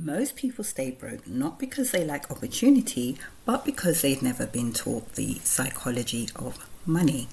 Most people stay broke not because they lack opportunity, but because they've never been taught the psychology of money.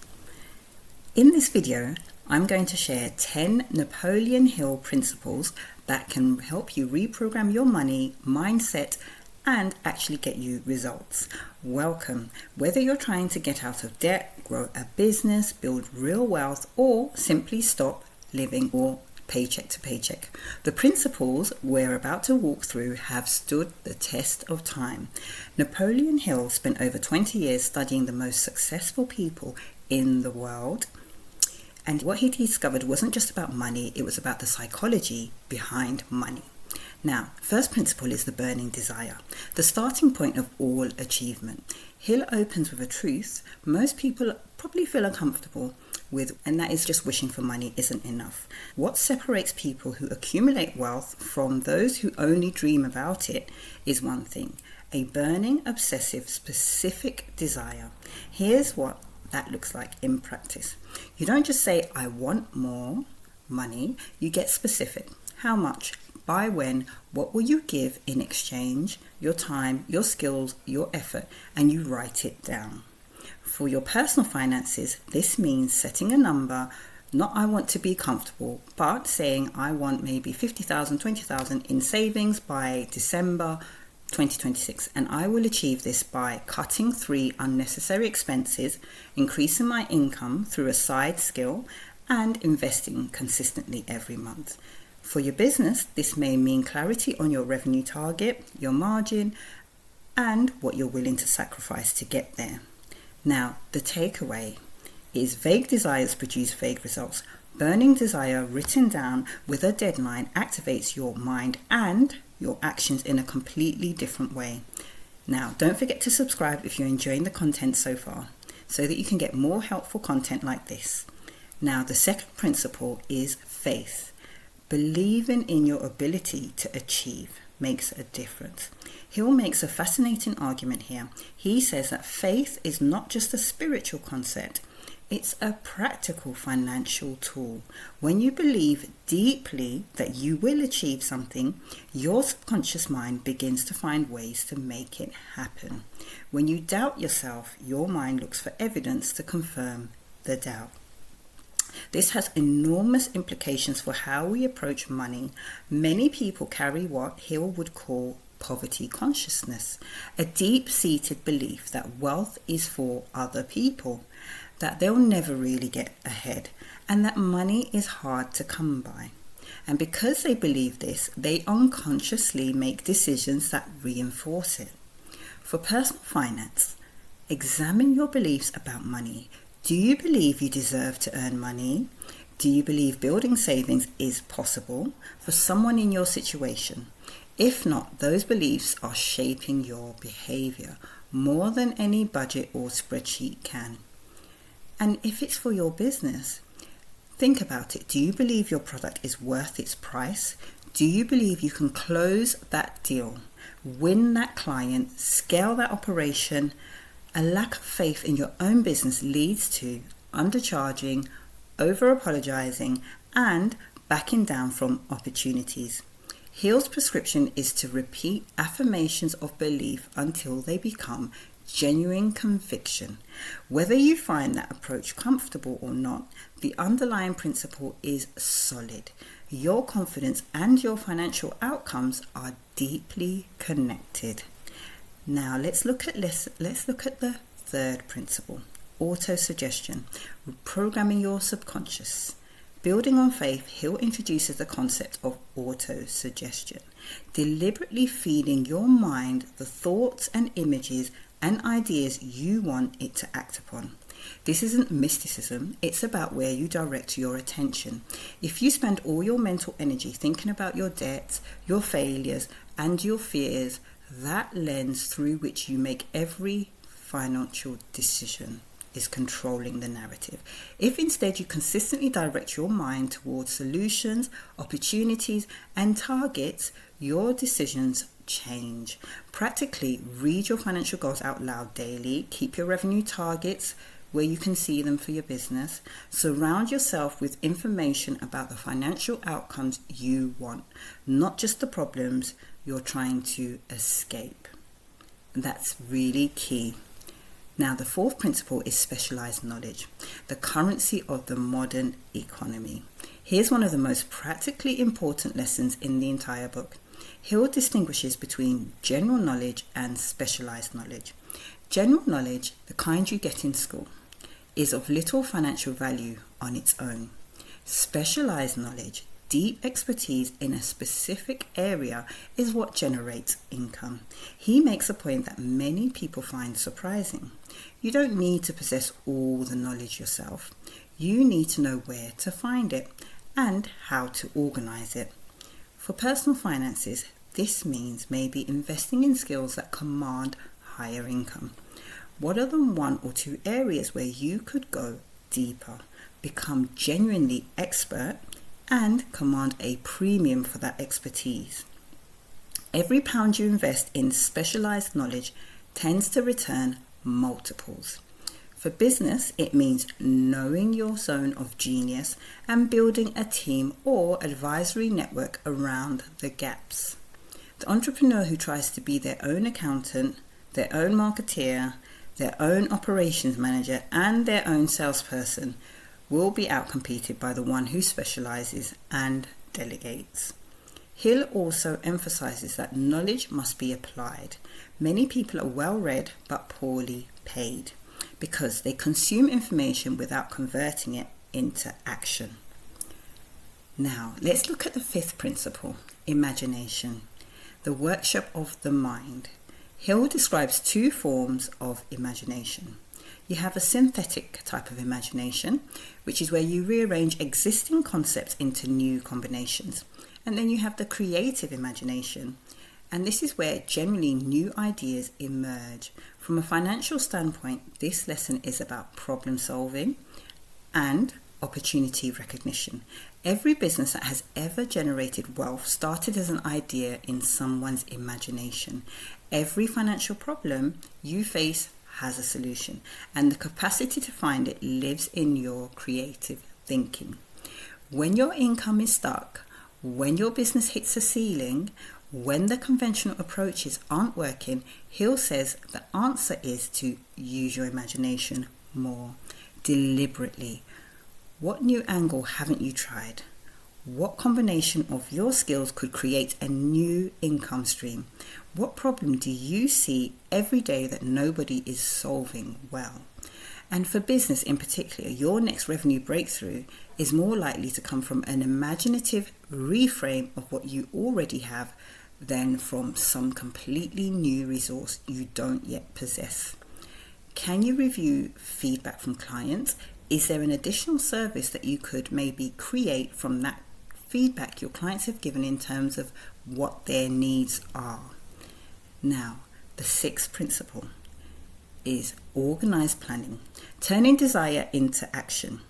In this video, I'm going to share 10 Napoleon Hill principles that can help you reprogram your money mindset and actually get you results. Welcome. Whether you're trying to get out of debt, grow a business, build real wealth, or simply stop living or paycheck to paycheck, the principles we're about to walk through have stood the test of time. Napoleon Hill spent over 20 years studying the most successful people in the world. And what he discovered wasn't just about money, it was about the psychology behind money. Now, first principle is the burning desire, the starting point of all achievement. Hill opens with a truth most people probably feel uncomfortable with, and that is just wishing for money isn't enough. What separates people who accumulate wealth from those who only dream about it is one thing: a burning, obsessive, specific desire. Here's what that looks like in practice. You don't just say, I want more money. You get specific. How much? By when? What will you give in exchange? Your time, your skills, your effort, and you write it down. For your personal finances, this means setting a number, not I want to be comfortable, but saying I want maybe 50,000, 20,000 in savings by December 2026, and I will achieve this by cutting 3 unnecessary expenses, increasing my income through a side skill, and investing consistently every month. For your business, this may mean clarity on your revenue target, your margin, and what you're willing to sacrifice to get there. Now, the takeaway is vague desires produce vague results. Burning desire written down with a deadline activates your mind and your actions in a completely different way. Now, don't forget to subscribe if you're enjoying the content so far, so that you can get more helpful content like this. Now, the second principle is faith. Believing in your ability to achieve makes a difference. Hill makes a fascinating argument here. He says that faith is not just a spiritual concept, it's a practical financial tool. When you believe deeply that you will achieve something, your subconscious mind begins to find ways to make it happen. When you doubt yourself, your mind looks for evidence to confirm the doubt. This has enormous implications for how we approach money. Many people carry what Hill would call poverty consciousness, a deep-seated belief that wealth is for other people, that they'll never really get ahead, and that money is hard to come by. And because they believe this, they unconsciously make decisions that reinforce it. For personal finance, examine your beliefs about money. Do you believe you deserve to earn money? Do you believe building savings is possible for someone in your situation? If not, those beliefs are shaping your behavior more than any budget or spreadsheet can. And if it's for your business, think about it. Do you believe your product is worth its price? Do you believe you can close that deal, win that client, scale that operation? A lack of faith in your own business leads to undercharging, over-apologizing, and backing down from opportunities. Hill's prescription is to repeat affirmations of belief until they become genuine conviction. Whether you find that approach comfortable or not, the underlying principle is solid. Your confidence and your financial outcomes are deeply connected. Now let's look at the third principle, autosuggestion, programming your subconscious. Building on faith, Hill introduces the concept of autosuggestion, deliberately feeding your mind the thoughts and images and ideas you want it to act upon. This isn't mysticism, it's about where you direct your attention. If you spend all your mental energy thinking about your debts, your failures, and your fears, that lens through which you make every financial decision is controlling the narrative. If instead you consistently direct your mind towards solutions, opportunities, and targets, your decisions change. Practically, read your financial goals out loud daily. Keep your revenue targets where you can see them for your business. Surround yourself with information about the financial outcomes you want, not just the problems you're trying to escape. That's really key. Now, the fourth principle is specialized knowledge, the currency of the modern economy. Here's one of the most practically important lessons in the entire book. Hill distinguishes between general knowledge and specialized knowledge. General knowledge, the kind you get in school, is of little financial value on its own. Specialized knowledge, deep expertise in a specific area, is what generates income. He makes a point that many people find surprising. You don't need to possess all the knowledge yourself. You need to know where to find it and how to organize it. For personal finances, this means maybe investing in skills that command higher income. What are the one or two areas where you could go deeper, become genuinely expert, and command a premium for that expertise? Every pound you invest in specialized knowledge tends to return multiples. For business, it means knowing your zone of genius and building a team or advisory network around the gaps. The entrepreneur who tries to be their own accountant, their own marketeer, their own operations manager, and their own salesperson will be outcompeted by the one who specializes and delegates. Hill also emphasizes that knowledge must be applied. Many people are well read but poorly paid because they consume information without converting it into action. Now, let's look at the fifth principle, imagination, the workshop of the mind. Hill describes two forms of imagination. You have a synthetic type of imagination, which is where you rearrange existing concepts into new combinations. And then you have the creative imagination, and this is where generally new ideas emerge. From a financial standpoint, this lesson is about problem solving and opportunity recognition. Every business that has ever generated wealth started as an idea in someone's imagination. Every financial problem you face has a solution, and the capacity to find it lives in your creative thinking. When your income is stuck, when your business hits a ceiling, when the conventional approaches aren't working, Hill says the answer is to use your imagination more, deliberately. What new angle haven't you tried? What combination of your skills could create a new income stream? What problem do you see every day that nobody is solving well? And for business in particular, your next revenue breakthrough is more likely to come from an imaginative reframe of what you already have than from some completely new resource you don't yet possess. Can you review feedback from clients? Is there an additional service that you could maybe create from that feedback your clients have given in terms of what their needs are? Now, the sixth principle is organized planning, turning desire into action.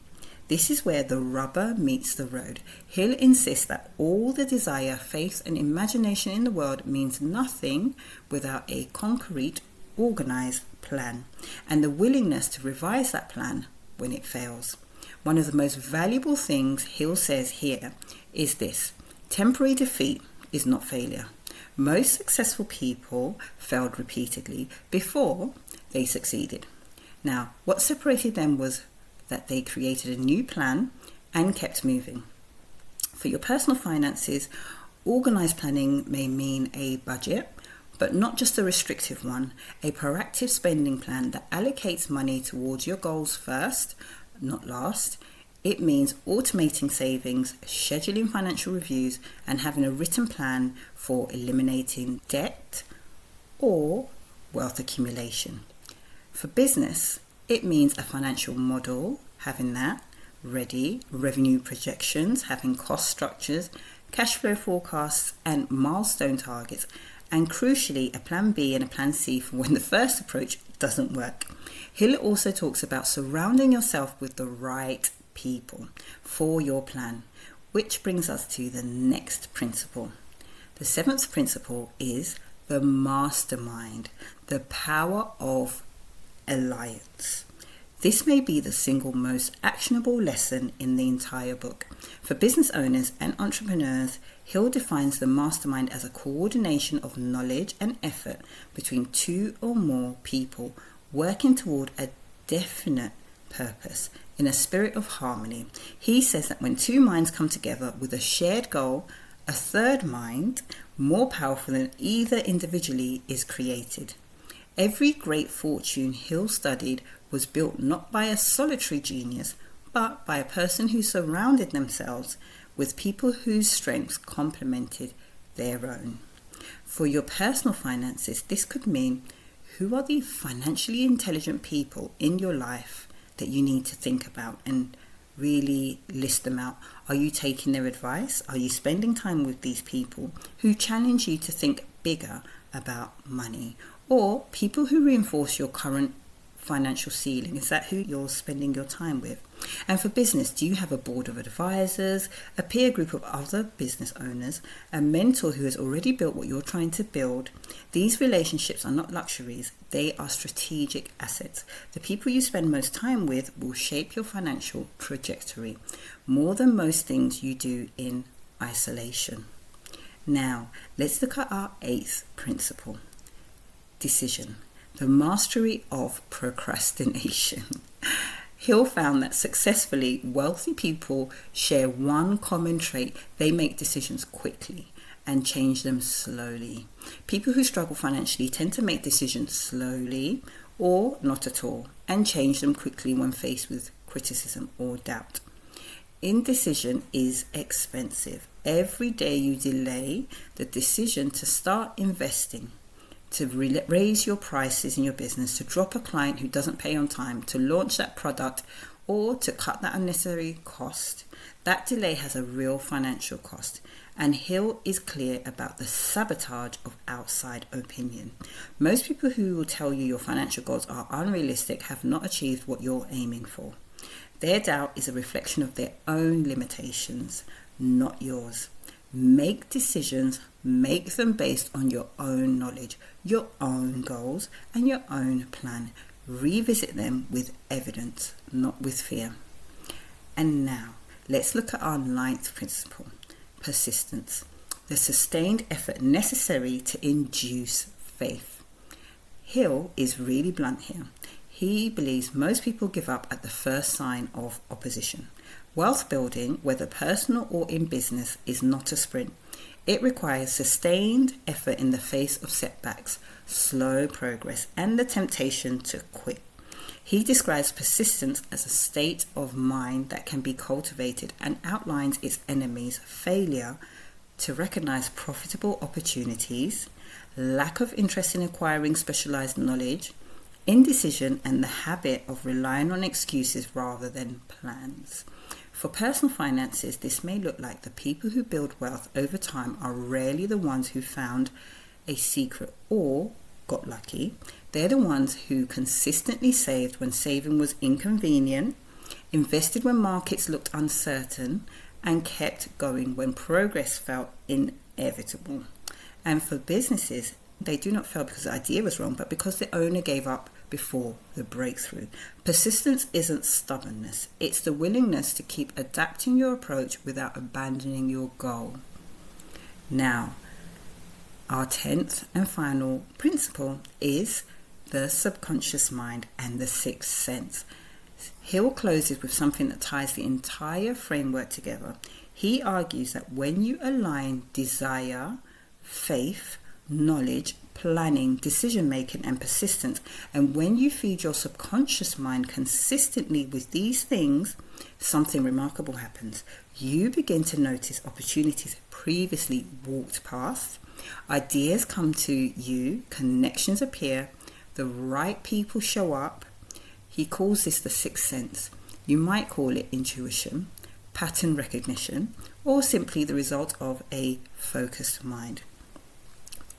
This is where the rubber meets the road. Hill insists that all the desire, faith, and imagination in the world means nothing without a concrete, organized plan, and the willingness to revise that plan when it fails. One of the most valuable things Hill says here is this: temporary defeat is not failure. Most successful people failed repeatedly before they succeeded. Now, what separated them was that they created a new plan and kept moving. For your personal finances, organized planning may mean a budget, but not just a restrictive one, a proactive spending plan that allocates money towards your goals first, not last. It means automating savings, scheduling financial reviews, and having a written plan for eliminating debt or wealth accumulation. For business, it means a financial model, having that ready, revenue projections, having cost structures, cash flow forecasts, and milestone targets, and crucially, a plan B and a plan C for when the first approach doesn't work. Hill also talks about surrounding yourself with the right people for your plan, which brings us to the next principle. The seventh principle is the mastermind, the power of alliance. This may be the single most actionable lesson in the entire book. For business owners and entrepreneurs, Hill defines the mastermind as a coordination of knowledge and effort between two or more people working toward a definite purpose in a spirit of harmony. He says that when two minds come together with a shared goal, a third mind, more powerful than either individually, is created. Every great fortune Hill studied was built not by a solitary genius, but by a person who surrounded themselves with people whose strengths complemented their own. For your personal finances, this could mean who are the financially intelligent people in your life that you need to think about and really list them out. Are you taking their advice? Are you spending time with these people who challenge you to think bigger about money? Or people who reinforce your current financial ceiling? Is that who you're spending your time with? And for business, do you have a board of advisors, a peer group of other business owners, a mentor who has already built what you're trying to build? These relationships are not luxuries, they are strategic assets. The people you spend most time with will shape your financial trajectory more than most things you do in isolation. Now, let's look at our 8th principle: decision, the mastery of procrastination. Hill found that successfully wealthy people share one common trait: they make decisions quickly and change them slowly. People who struggle financially tend to make decisions slowly or not at all and change them quickly when faced with criticism or doubt. Indecision is expensive. Every day you delay the decision to start investing, to raise your prices in your business, to drop a client who doesn't pay on time, to launch that product, or to cut that unnecessary cost, that delay has a real financial cost. And Hill is clear about the sabotage of outside opinion. Most people who will tell you your financial goals are unrealistic have not achieved what you're aiming for. Their doubt is a reflection of their own limitations, not yours. Make decisions, make them based on your own knowledge, your own goals, and your own plan. Revisit them with evidence, not with fear. And now, let's look at our 9th principle: persistence, the sustained effort necessary to induce faith. Hill is really blunt here. He believes most people give up at the first sign of opposition. Wealth building, whether personal or in business, is not a sprint. It requires sustained effort in the face of setbacks, slow progress, and the temptation to quit. He describes persistence as a state of mind that can be cultivated and outlines its enemies: failure to recognize profitable opportunities, lack of interest in acquiring specialized knowledge, indecision, and the habit of relying on excuses rather than plans. For personal finances, this may look like the people who build wealth over time are rarely the ones who found a secret or got lucky. They're the ones who consistently saved when saving was inconvenient, invested when markets looked uncertain, and kept going when progress felt inevitable. And for businesses, they do not fail because the idea was wrong, but because the owner gave up before the breakthrough. Persistence isn't stubbornness. It's the willingness to keep adapting your approach without abandoning your goal. Now, our 10th and final principle is the subconscious mind and the 6th sense. Hill closes with something that ties the entire framework together. He argues that when you align desire, faith, knowledge, planning, decision-making, and persistence, and when you feed your subconscious mind consistently with these things, something remarkable happens. You begin to notice opportunities previously walked past, ideas come to you, connections appear, the right people show up. He calls this the 6th sense. You might call it intuition, pattern recognition, or simply the result of a focused mind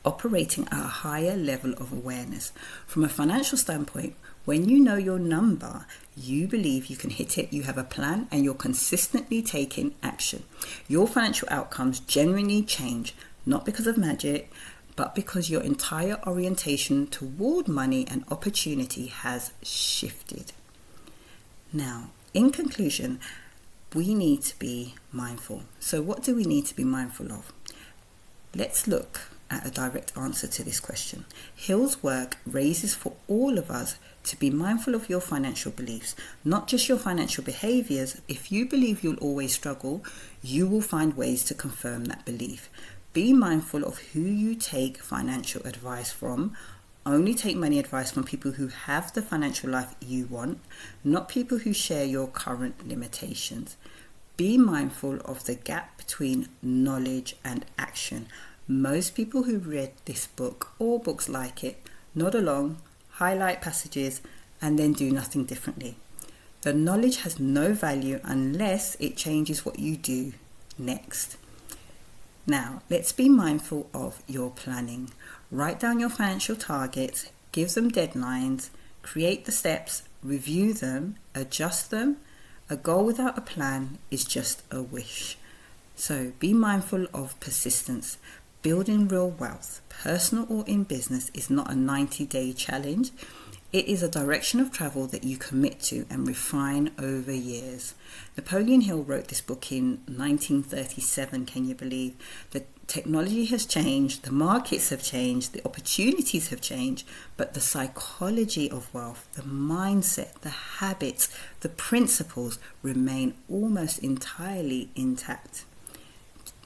operating at a higher level of awareness. From a financial standpoint, when you know your number, you believe you can hit it, you have a plan, and you're consistently taking action. Your financial outcomes genuinely change, not because of magic, but because your entire orientation toward money and opportunity has shifted. Now, in conclusion, we need to be mindful. So what do we need to be mindful of? Let's look at a direct answer to this question. Hill's work raises for all of us to be mindful of your financial beliefs, not just your financial behaviors. If you believe you'll always struggle, you will find ways to confirm that belief. Be mindful of who you take financial advice from. Only take money advice from people who have the financial life you want, not people who share your current limitations. Be mindful of the gap between knowledge and action. Most people who read this book or books like it nod along, highlight passages, and then do nothing differently. The knowledge has no value unless it changes what you do next. Now, let's be mindful of your planning. Write down your financial targets, give them deadlines, create the steps, review them, adjust them. A goal without a plan is just a wish. So be mindful of persistence. Building real wealth, personal or in business, is not a 90-day challenge. It is a direction of travel that you commit to and refine over years. Napoleon Hill wrote this book in 1937, can you believe? The technology has changed, the markets have changed, the opportunities have changed, but the psychology of wealth, the mindset, the habits, the principles remain almost entirely intact.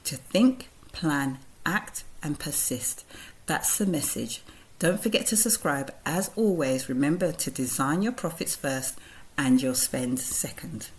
To think, plan, act and persist. That's the message. Don't forget to subscribe. As always, remember to design your profits first and your spend second.